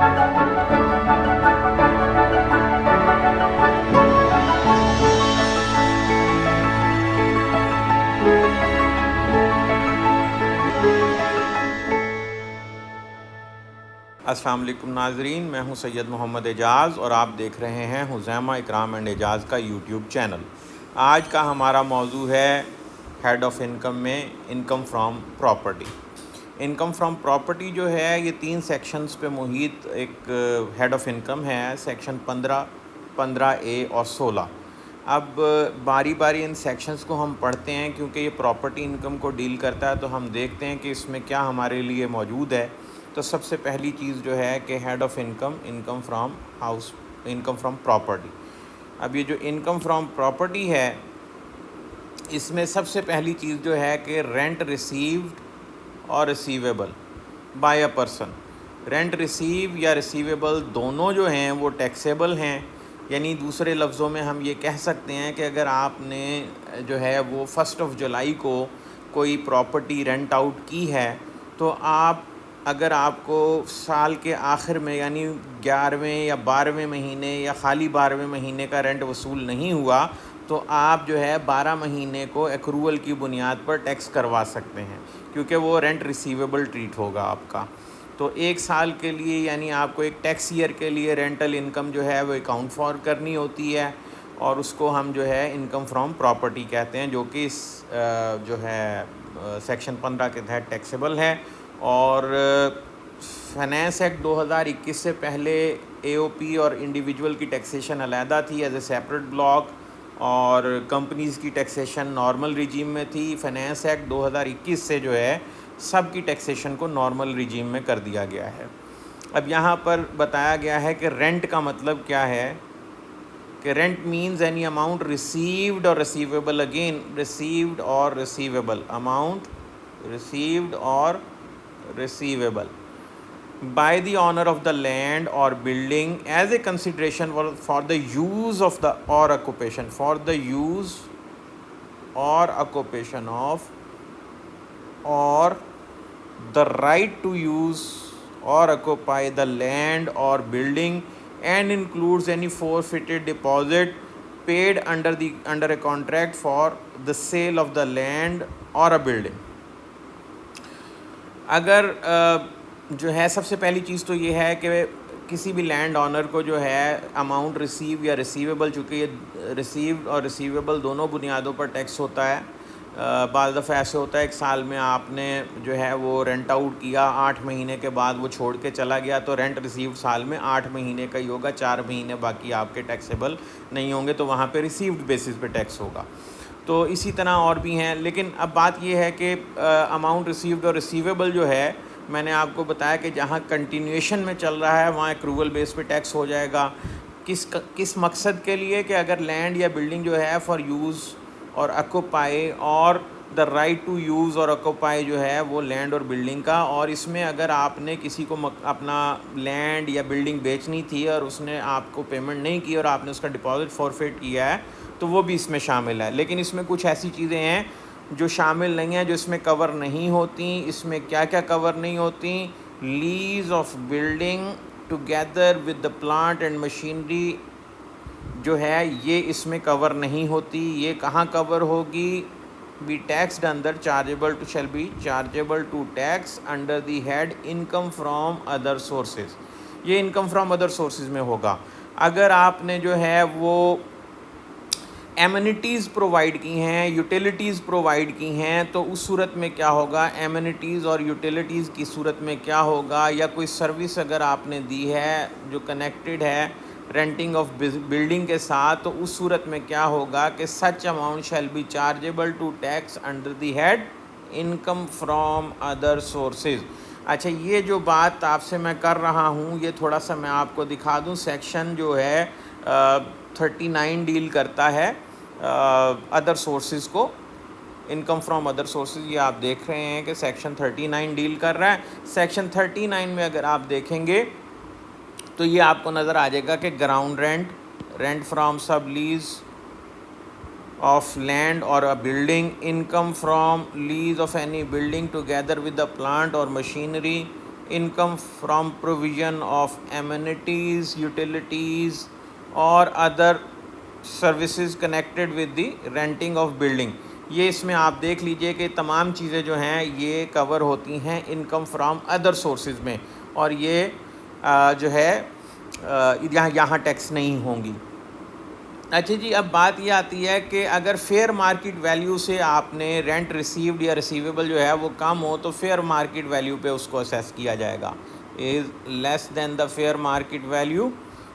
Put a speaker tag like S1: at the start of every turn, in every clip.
S1: السلام علیکم ناظرین، میں ہوں سید محمد اعجاز اور آپ دیکھ رہے ہیں حزیمہ اکرام اینڈ اعجاز کا یوٹیوب چینل۔ آج کا ہمارا موضوع ہے ہیڈ آف انکم میں income from property. Income from property جو ہے یہ 3 سیکشنز پہ محیط ایک ہیڈ آف انکم ہے، سیکشن 15، 15A اور 16۔ اب باری باری ان سیکشنز کو ہم پڑھتے ہیں کیونکہ یہ پراپرٹی انکم کو ڈیل کرتا ہے، تو ہم دیکھتے ہیں کہ اس میں کیا ہمارے لیے موجود ہے۔ تو سب سے پہلی چیز جو ہے کہ head of income, income from house, income from property. اب یہ جو انکم فرام پراپرٹی ہے، اس میں سب سے پہلی چیز جو ہے کہ رینٹ ریسیوڈ اور receivable by a person. Rent receive یا ریسیویبل دونوں جو ہیں وہ ٹیکسیبل ہیں، یعنی دوسرے لفظوں میں ہم یہ کہہ سکتے ہیں کہ اگر آپ نے جو ہے وہ 1 جولائی کو کوئی پراپرٹی رینٹ آؤٹ کی ہے، تو اگر آپ کو سال کے آخر میں یعنی 11ویں یا 12ویں مہینے یا خالی 12ویں مہینے کا رینٹ وصول نہیں ہوا، تو آپ جو ہے 12 مہینے کو ایکروول کی بنیاد پر ٹیکس کروا سکتے ہیں، کیونکہ وہ رینٹ ریسیویبل ٹریٹ ہوگا آپ کا۔ تو 1 سال کے لیے یعنی آپ کو ایک ٹیکس ایئر کے لیے رینٹل انکم جو ہے وہ اکاؤنٹ فار کرنی ہوتی ہے، اور اس کو ہم جو ہے انکم فرام پراپرٹی کہتے ہیں، جو کہ اس جو ہے سیکشن 15 کے تحت ٹیکسیبل ہے۔ اور فائنانس ایکٹ 2021 سے پہلے اے او پی اور انڈیویجول کی ٹیکسیشن علیحدہ تھی ایز اے سیپریٹ بلاک، اور کمپنیز کی ٹیکسیشن نارمل ریجیم میں تھی۔ فائنانس ایکٹ 2021 سے جو ہے سب کی ٹیکسیشن کو نارمل ریجیم میں کر دیا گیا ہے۔ اب یہاں پر بتایا گیا ہے کہ رینٹ کا مطلب کیا ہے، کہ rent means any amount received اور ریسیویبل، اگین ریسیوڈ اور ریسیویبل، اماؤنٹ ریسیوڈ اور receivable by the owner of the land or building as a consideration for the use of the or occupation, for the use or occupation of or the right to use or occupy the land or building, and includes any forfeited deposit paid under a contract for the sale of the land or a building۔ اگر جو ہے سب سے پہلی چیز تو یہ ہے کہ کسی بھی لینڈ آنر کو جو ہے اماؤنٹ ریسیو یا ریسیویبل، چونکہ یہ ریسیوڈ اور ریسیویبل دونوں بنیادوں پر ٹیکس ہوتا ہے۔ بعض دفعہ ایسے ہوتا ہے 1 سال میں آپ نے جو ہے وہ رینٹ آؤٹ کیا، 8 مہینے کے بعد وہ چھوڑ کے چلا گیا، تو رینٹ ریسیو سال میں 8 مہینے کا ہی ہوگا، 4 مہینے باقی آپ کے ٹیکسیبل نہیں ہوں گے، تو وہاں پہ ریسیوڈ بیسس پہ ٹیکس ہوگا۔ تو اسی طرح اور بھی ہیں، لیکن اب بات یہ ہے کہ اماؤنٹ ریسیوڈ اور ریسیویبل جو ہے، میں نے آپ کو بتایا کہ جہاں کنٹینیویشن میں چل رہا ہے وہاں ایکروول بیس پہ ٹیکس ہو جائے گا۔ کس مقصد کے لیے، کہ اگر لینڈ یا بلڈنگ جو ہے فار یوز اور اکوپائی، اور دا رائٹ ٹو یوز اور اکوپائی جو ہے وہ لینڈ اور بلڈنگ کا، اور اس میں اگر آپ نے کسی کو اپنا لینڈ یا بلڈنگ بیچنی تھی اور اس نے آپ کو پیمنٹ نہیں کی اور آپ نے اس کا ڈپازٹ فورفیٹ کیا ہے، تو وہ بھی اس میں شامل ہے۔ لیکن اس میں کچھ ایسی چیزیں ہیں جو شامل نہیں ہیں، جو اس میں کور نہیں ہوتی۔ اس میں کیا کیا کور نہیں ہوتی؟ Lease of building together with the plant and machinery جو ہے یہ اس میں کور نہیں ہوتی۔ یہ کہاں کور ہوگی؟ Be taxed under chargeable to shall be chargeable to tax under the head income from other sources. یہ انکم فرام ادر سورسز میں ہوگا۔ اگر آپ نے جو ہے وہ ایمینٹیز پرووائڈ کی ہیں، یوٹیلیٹیز پرووائڈ کی ہیں، تو اس صورت میں کیا ہوگا؟ ایمینٹیز اور یوٹیلیٹیز کی صورت میں کیا ہوگا؟ یا کوئی سروس اگر آپ نے دی ہے جو کنیکٹڈ ہے رینٹنگ آف بلڈنگ کے ساتھ، تو اس صورت میں کیا ہوگا کہ such amount shall be chargeable to tax under the head income from other sources. اچھا، یہ جو بات آپ سے میں کر رہا ہوں یہ تھوڑا سا میں آپ کو دکھا دوں۔ سیکشن جو ہے 39 ڈیل کرتا ہے ادر سورسز کو، انکم فرام ادر سورسز۔ یہ آپ دیکھ رہے ہیں کہ سیکشن 39 ڈیل کر رہا ہے۔ سیکشن 39 میں اگر آپ دیکھیں گے تو یہ آپ کو نظر آ جائے گا کہ ground rent, rent from sub lease of land اور a building, income from lease of any building together with the plant or machinery income from provision of amenities, utilities or other services connected with the renting of building. یہ اس میں آپ دیکھ لیجئے کہ تمام چیزیں جو ہیں یہ کور ہوتی ہیں انکم فرام ادر سورسز میں، اور یہ جو ہے یہاں ٹیکس نہیں ہوں گی. اچھا جی، اب بات یہ آتی ہے کہ اگر فیئر مارکیٹ ویلیو سے آپ نے رینٹ ریسیوڈ یا ریسیویبل جو ہے وہ کم ہو تو فیئر مارکیٹ ویلیو پہ اس کو اسیس کیا جائے گا. از لیس دین دا فیئر مارکیٹ ویلیو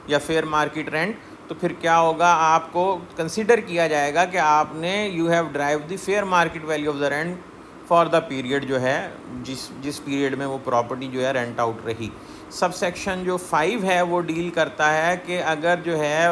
S1: یا فیئر مارکیٹ رینٹ، تو پھر کیا ہوگا، آپ کو کنسیڈر کیا جائے گا کہ آپ نے you have derive the fair market value of the rent for the period جو ہے جس پیریڈ میں وہ پراپرٹی جو ہے رینٹ آؤٹ رہی. سب سیکشن جو 5 ہے وہ ڈیل کرتا ہے کہ اگر جو ہے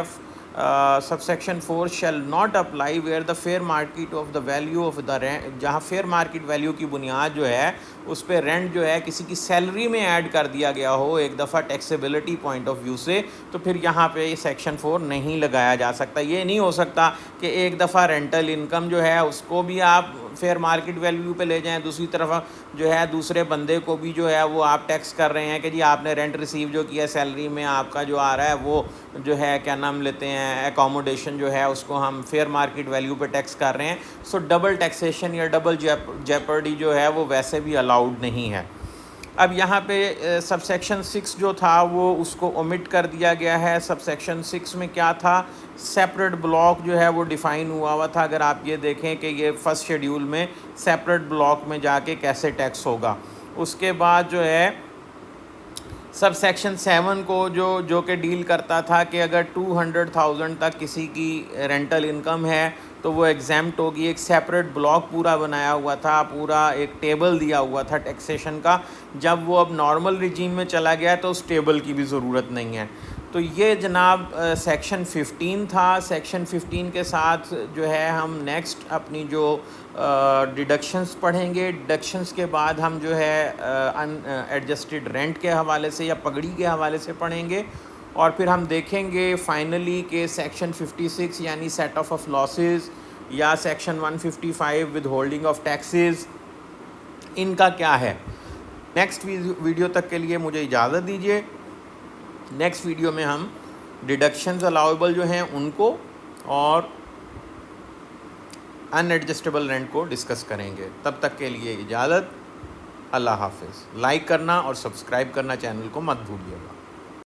S1: sub section 4 shall not apply where the fair market of the value of the rent, جہاں فیئر مارکیٹ ویلیو کی بنیاد جو ہے اس پہ رینٹ جو ہے کسی کی سیلری میں ایڈ کر دیا گیا ہو ایک دفعہ ٹیکسیبلٹی پوائنٹ آف ویو سے، تو پھر یہاں پہ یہ سیکشن 4 نہیں لگایا جا سکتا. یہ نہیں ہو سکتا کہ ایک دفعہ رینٹل انکم جو ہے اس کو بھی آپ فیئر مارکیٹ ویلیو پہ لے جائیں، دوسری طرف جو ہے دوسرے بندے کو بھی جو ہے وہ آپ ٹیکس کر رہے ہیں کہ جی آپ نے رینٹ ریسیو جو کیا سیلری میں آپ کا جو آ رہا ہے وہ جو ہے کیا نام لیتے ہیں اکاموڈیشن جو ہے اس کو ہم فیئر مارکیٹ ویلیو پہ ٹیکس کر رہے ہیں. سو ڈبل ٹیکسیشن یا ڈبل جیپرڈی جو ہے وہ ویسے بھی الاؤڈ نہیں ہے. اب یہاں پہ سب سیکشن 6 جو تھا وہ اس کو اومٹ کر دیا گیا ہے. سب سیکشن 6 میں کیا تھا، سیپریٹ بلاک جو ہے وہ ڈیفائن ہوا تھا. اگر آپ یہ دیکھیں کہ یہ فرسٹ شیڈیول میں سیپریٹ بلاک میں جا کے کیسے ٹیکس ہوگا. اس کے بعد جو ہے سب سیکشن 7 کو جو کہ ڈیل کرتا تھا کہ اگر 200,000 تک کسی کی رینٹل انکم ہے تو وہ ایگزیمپٹ ہوگی. ایک سیپریٹ بلاک پورا بنایا ہوا تھا، پورا ایک ٹیبل دیا ہوا تھا ٹیکسیشن کا. جب وہ اب نارمل ریجیم میں چلا گیا تو اس ٹیبل کی بھی ضرورت نہیں ہے. تو یہ جناب سیکشن 15 تھا. سیکشن 15 کے ساتھ جو ہے ہم نیکسٹ اپنی جو ڈیڈکشنز پڑھیں گے. ڈیڈکشنز کے بعد ہم جو ہے ان ایڈجسٹڈ رینٹ کے حوالے سے یا پگڑی کے حوالے سے پڑھیں گے، اور پھر ہم دیکھیں گے فائنلی کہ سیکشن 56 یعنی سیٹ آف لاسز یا section 155 withholding of taxes ان کا کیا ہے. نیکسٹ ویڈیو تک کے لیے مجھے اجازت دیجیے. نیکسٹ ویڈیو میں ہم ڈیڈکشنز الاؤیبل جو ہیں ان کو اور ان ایڈجسٹیبل رینٹ کو ڈسکس کریں گے. تب تک کے لیے اجازت. اللہ حافظ. لائک کرنا اور سبسکرائب کرنا چینل کو مت بھولیے گا.